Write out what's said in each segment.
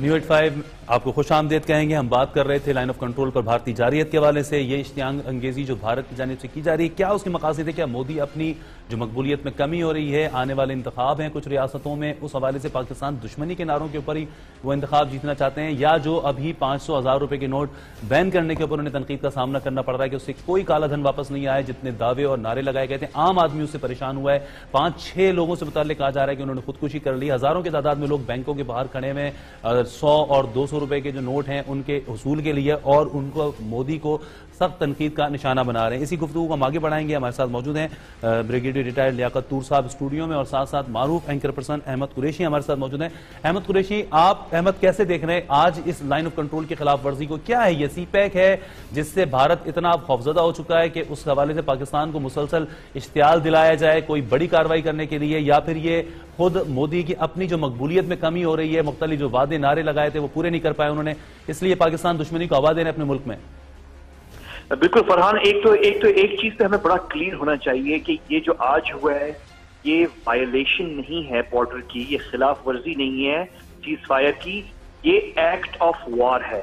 New 85 आपको खुश आमदेद कहेंगे। हम बात कर रहे थे लाइन ऑफ कंट्रोल पर भारतीय जारियत के हवाले से। ये इश्तियाक अंगेजी जो भारत की जानिब से की जा रही है, क्या उसके मकासद है? क्या मोदी अपनी जो मकबूलियत में कमी हो रही है, आने वाले इंतखाब हैं कुछ रियासतों में, उस हवाले से पाकिस्तान दुश्मनी के नारों के ऊपर ही वो इंतखाब जीतना चाहते हैं, या जो अभी 500,000 रुपए के नोट बैन करने के ऊपर उन्हें तनकीद का सामना करना पड़ रहा है कि उससे कोई काला धन वापस नहीं आया, जितने दावे और नारे लगाए गए थे, आम आदमी उससे परेशान हुआ है। 5-6 लोगों से मुताल्लिक कहा जा रहा है कि उन्होंने खुदकुशी कर ली। हजारों की तादाद में लोग बैंकों के बाहर खड़े हुए 100 और 200 रुपए के जो नोट हैं उनके हुसूल के लिए, और उनको मोदी को सख्त तनकीद का निशाना बना रहे हैं। इसी गुफ्तगू को हम आगे बढ़ाएंगे। हमारे साथ मौजूद हैं ब्रिगेडियर रिटायर्ड लियाकत तूर साहब स्टूडियो में, और साथ साथ मारूफ एंकर पर्सन अहमद कुरैशी हमारे साथ मौजूद हैं। अहमद कुरैशी, आप अहमद कैसे देख रहे हैं आज इस लाइन ऑफ कंट्रोल की खिलाफ वर्जी को? क्या है ये सीपैक है जिससे भारत इतना खौफजदा हो चुका है कि उस हवाले से पाकिस्तान को मुसलसल इश्तियाल दिलाया जाए कोई बड़ी कार्रवाई करने के लिए, या फिर ये खुद मोदी की अपनी जो मकबूलियत में कमी हो रही है, मुख्तलिफ जो वादे नारे लगाए थे वो पूरे नहीं कर पाए उन्होंने, इसलिए पाकिस्तान दुश्मनी को हवा दे रहे हैं अपने मुल्क में? बिल्कुल फरहान, एक चीज पे हमें बड़ा क्लियर होना चाहिए कि ये जो आज हुआ है ये वायलेशन नहीं है बॉर्डर की, ये खिलाफ वर्जी नहीं है सीज फायर की, ये एक्ट ऑफ वॉर है।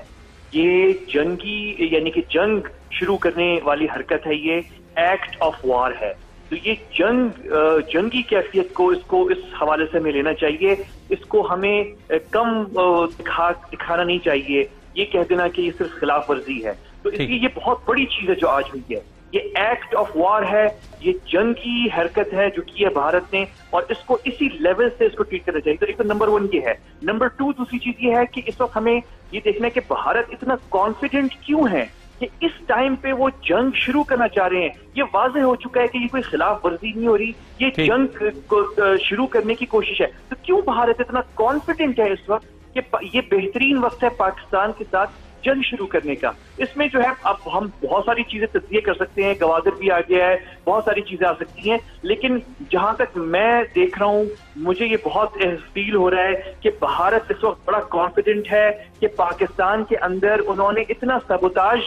ये जंगी यानी कि जंग शुरू करने वाली हरकत है, ये एक्ट ऑफ वॉर है। तो ये जंगी कैफियत को इसको इस हवाले से हमें लेना चाहिए, इसको हमें कम दिखाना नहीं चाहिए, ये कह देना कि ये सिर्फ खिलाफ वर्जी है। तो इसलिए ये बहुत बड़ी चीज है जो आज हुई है, ये एक्ट ऑफ वॉर है, ये जंगी हरकत है जो की है भारत ने, और इसको इसी लेवल से इसको ट्रीट करना चाहिए। तो एक तो नंबर 1 ये है। नंबर 2 दूसरी चीज ये है कि इस वक्त हमें ये देखना है कि भारत इतना कॉन्फिडेंट क्यों है कि इस टाइम पे वो जंग शुरू करना चाह रहे हैं। ये वाज़ेह हो चुका है कि ये कोई खिलाफ वर्जी नहीं हो रही, ये जंग को शुरू करने की कोशिश है। तो क्यों भारत इतना कॉन्फिडेंट है इस वक्त कि ये बेहतरीन वक्त है पाकिस्तान के साथ जंग शुरू करने का? इसमें जो है अब हम बहुत सारी चीजें तज्जिए कर सकते हैं, गवादर भी आ गया है, बहुत सारी चीजें आ सकती हैं, लेकिन जहां तक मैं देख रहा हूं मुझे ये बहुत फील हो रहा है कि भारत इस वक्त बड़ा कॉन्फिडेंट है कि पाकिस्तान के अंदर उन्होंने इतना सबोताज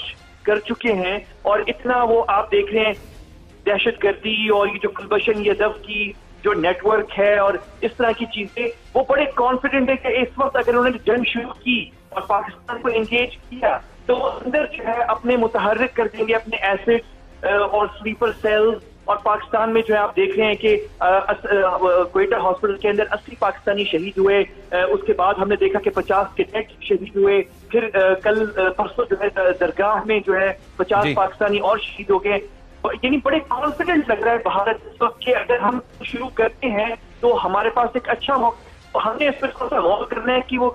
कर चुके हैं, और इतना वो आप देख रहे हैं दहशतगर्दी और ये जो गुलबशन यदव की जो नेटवर्क है और इस तरह की चीजें, वो बड़े कॉन्फिडेंट है कि इस वक्त अगर उन्होंने जंग शुरू की और पाकिस्तान को एंगेज किया तो अंदर जो है अपने मुतहर्रिक कर देंगे अपने एसिड और स्लीपर सेल्स। और पाकिस्तान में जो है आप देख रहे हैं कि क्वेटा हॉस्पिटल के अंदर 80 पाकिस्तानी शहीद हुए, उसके बाद हमने देखा कि 50 कैडेट शहीद हुए, फिर कल परसों जो है दरगाह में जो है 50 पाकिस्तानी और शहीद हो गए। यानी बड़े कॉन्फिडेंट लग रहा है भारत इस वक्त कि अगर हम शुरू करते हैं तो हमारे पास एक अच्छा मौका। तो हमने इस पर थोड़ा सा गौर करना है कि वो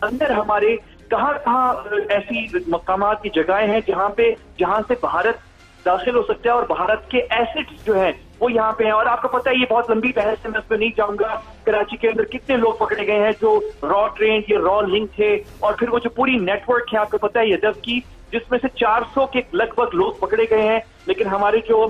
अंदर हमारे कहाँ ऐसी मकामात की जगहें हैं जहां से भारत दाखिल हो सकता है और भारत के एसेट्स जो हैं वो यहाँ पे हैं। और आपको पता है ये बहुत लंबी बहस है, मैं उस पर नहीं जाऊंगा। कराची के अंदर कितने लोग पकड़े गए हैं जो रॉ ट्रेन या रॉ लिंक थे, और फिर वो जो पूरी नेटवर्क है आपको पता है यदव की, जिसमें से 400 के लगभग लोग पकड़े गए हैं। लेकिन हमारे जो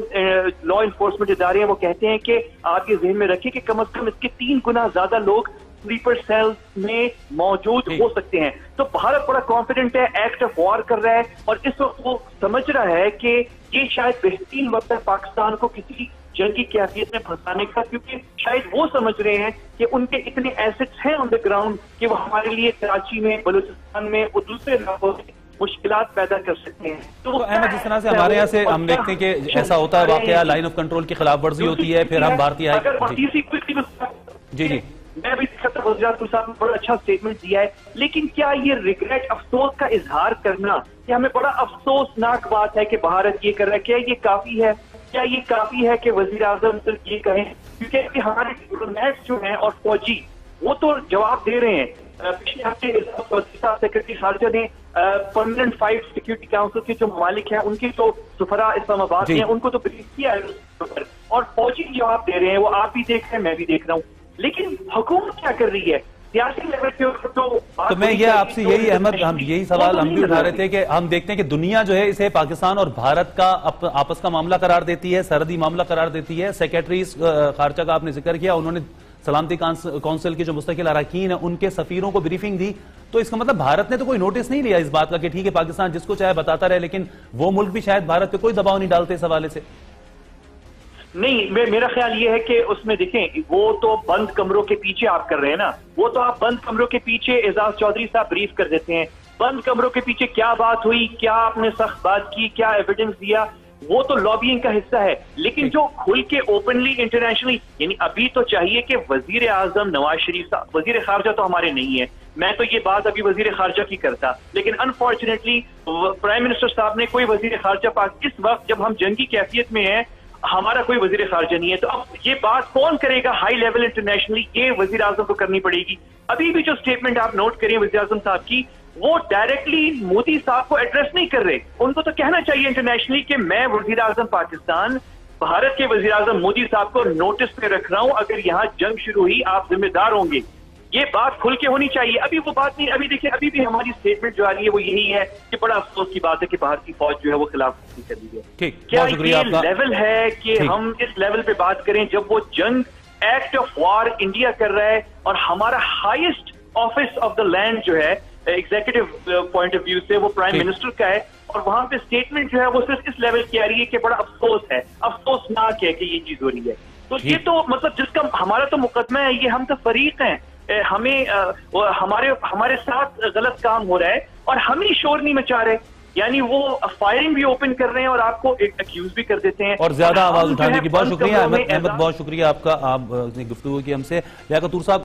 लॉ इन्फोर्समेंट इदारे हैं वो कहते हैं कि आप ये ज़हन में रखिए कि कम से कम इसके 3 गुना ज्यादा लोग स्लीपर सेल्स में मौजूद हो सकते हैं। तो भारत बड़ा कॉन्फिडेंट है, एक्ट ऑफ वॉर कर रहा है, और इस वक्त वो समझ रहा है कि ये शायद बेहतरीन वक्त है पाकिस्तान को किसी जंगी कैफियत में फंसाने का, क्योंकि शायद वो समझ रहे हैं कि उनके इतने एसेट्स हैं ऑन द ग्राउंड कि वो हमारे लिए कराची में, बलूचिस्तान में और दूसरे इलाकों में मुश्किलात पैदा कर सकते हैं। तो अहमद, जिस तरह से हमारे यहाँ से हम देखते हैं कि ऐसा होता है वाकया, लाइन ऑफ कंट्रोल की खिलाफ वर्जी होती है, फिर हम भारतीय जी मैं भी वज़ीर साहब ने बड़ा अच्छा स्टेटमेंट दिया है, लेकिन क्या ये रिग्रेट, अफसोस का इजहार करना, ये हमें बड़ा अफसोसनाक बात है कि भारत ये कर रहा है, क्या ये काफी है? क्या ये काफी है कि वजीर आजम सिर्फ ये कहें? क्योंकि हमारे डिप्लोमेट्स जो हैं और फौजी वो तो जवाब दे रहे हैं। पिछले हफ्ते सेक्रेटरी खारजा ने परमानेंट 5 सिक्योरिटी काउंसिल के जो ममालिक हैं उनके जो सुफरा इस्लामाबाद में उनको तो ब्रीफ किया है, और फौजी जवाब दे रहे हैं, वो आप भी देख रहे हैं, मैं भी देख रहा हूँ। लेकिन हुकूमत क्या कर रही है सियासी लेवल पे? तो मैं ये आपसे यही अहमद, हम यही सवाल हम भी उठा रहे थे कि हम देखते हैं कि दुनिया जो है इसे पाकिस्तान और भारत का आपस का मामला करार देती है, सरहदी मामला करार देती है। सेक्रेटरी खारजा का आपने जिक्र किया, उन्होंने सलामती काउंसिल के जो मुस्तकिल अरकान है उनके सफीरों को ब्रीफिंग दी, तो इसका मतलब भारत ने तो कोई नोटिस नहीं लिया इस बात का कि ठीक है पाकिस्तान जिसको चाहे बताता रहे, लेकिन वो मुल्क भी शायद भारत पे कोई दबाव नहीं डालते इस हवाले से। नहीं, मेरा ख्याल ये है कि उसमें देखें, वो तो बंद कमरों के पीछे आप कर रहे हैं ना, वो तो आप बंद कमरों के पीछे एजाज चौधरी साहब ब्रीफ कर देते हैं, बंद कमरों के पीछे क्या बात हुई, क्या आपने सख्त बात की, क्या एविडेंस दिया, वो तो लॉबिंग का हिस्सा है। लेकिन जो खुल के ओपनली इंटरनेशनली, यानी अभी तो चाहिए कि वजीर आजम नवाज शरीफ साहब, वजीर खारजा तो हमारे नहीं है, मैं तो ये बात अभी वजीर खारजा की करता, लेकिन अनफॉर्चुनेटली प्राइम मिनिस्टर साहब ने कोई वजीर खारजा पास, इस वक्त जब हम जंगी कैफियत में हैं, हमारा कोई वजीर खारजा नहीं है, तो अब ये बात कौन करेगा हाई लेवल इंटरनेशनली, ये वजीर आजम को करनी पड़ेगी। अभी भी जो स्टेटमेंट आप नोट करिए वजीर आजम साहब की, वो डायरेक्टली मोदी साहब को एड्रेस नहीं कर रहे, उनको तो कहना चाहिए इंटरनेशनली कि मैं वजीर आजम पाकिस्तान, भारत के वजीर आजम मोदी साहब को नोटिस पे रख रहा हूं, अगर यहाँ जंग शुरू हुई आप जिम्मेदार होंगे, ये बात खुल के होनी चाहिए। अभी वो बात नहीं, अभी देखिए अभी भी हमारी स्टेटमेंट जो आ रही है वो यही है कि बड़ा अफसोस की बात है कि बाहर की फौज जो है वो खिलाफ कर दी है। क्या ये लेवल है कि हम इस लेवल पे बात करें जब वो जंग एक्ट ऑफ वॉर इंडिया कर रहा है और हमारा highest office of the land जो है एग्जीक्यूटिव पॉइंट ऑफ व्यू से वो प्राइम मिनिस्टर का है, और वहां पे स्टेटमेंट जो है वो सिर्फ इस लेवल की आ रही है कि बड़ा अफसोस है, अफसोसनाक है कि ये चीज हो रही है। तो ये तो मतलब जिसका हमारा तो मुकदमा है, ये हम तो फरीक हैं, हमें हमारे साथ गलत काम हो रहा है और हम ही शोर नहीं मचा रहे, यानी वो फायरिंग भी ओपन कर रहे हैं और आपको अक्यूज भी कर देते हैं और ज्यादा आवाज उठाने की। बहुत शुक्रिया अहमद, बहुत शुक्रिया आपका, आपने गुफ्तगू की हमसे। लियाकत साहब।